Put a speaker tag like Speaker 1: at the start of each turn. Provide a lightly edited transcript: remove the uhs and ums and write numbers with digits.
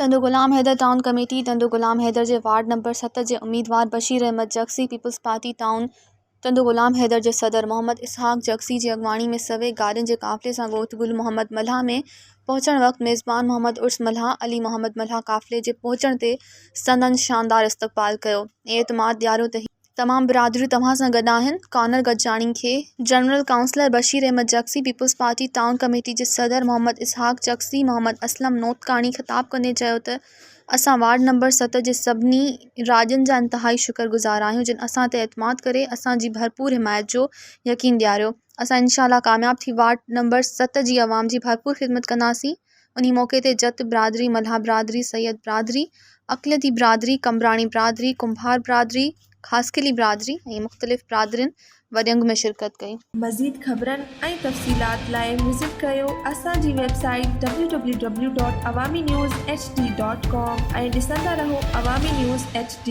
Speaker 1: तंदु Ghulam Haider town committee Tando Ghulam Haider जे ward number 7 जे उम्मीदवार बशीर अहमद जगसी पीपल्स पार्टी टाउन तंदु गुलाम हैदर जे सदर मोहम्मद इसहाक जगसी जी अगवाणी में सवे गाड़ियुनि जे काफ़िले सां ॻोठ गुल मोहम्मद मल्हा में पहुचण वक़्तु मेज़बान मोहम्मद उर्स मल्हा अली मोहम्मद मल्हा काफ़िले जे पहुचण ते संदन शानदार इस्तक़बाल कयो ऐं एतमाद ॾियारियो त तमाम बिरादरियूं तव्हां सां गॾु आहिनि। कॉर्नर गॾजाणी खे general councillor Bashir Ahmed Jagsi Peoples Party town committee जे सदर मोहम्मद इसहाक जगसी मोहम्मद असलम नोतकाणी ख़िताब कंदे चयो त असां वार्ड नंबर 7 जे सभिनी राजन जा इंतहाई शुक्रगुज़ार आहियूं जिन असां ते एतमाद करे असांजी भरपूर हिमायत जो यकीन ॾियारियो। असां इंशाअल्लाह कामयाब थी वार्ड नंबर 7 जी आवाम जी भरपूर ख़िदमत कंदासीं। उन्ही मौक़े ते जत बिरादरी मल्हा बिरादरी सैयद बिरादरी अक़लियती बिरादरी कमराणी बिरादरी कुंभार बिरादरी ख़ासकिली बिरादरी ऐं मुख़्तलिफ़ बिरादरियुनि वॾियंग में शिरकत कई।
Speaker 2: मज़ीद ख़बरनि ऐं तफ़सीलात लाइ विज़िट कयो असांजी वेबसाइट www.awamiNewsHD.com ऐं ॾिसंदा रहो अवामी न्यूज़ HD।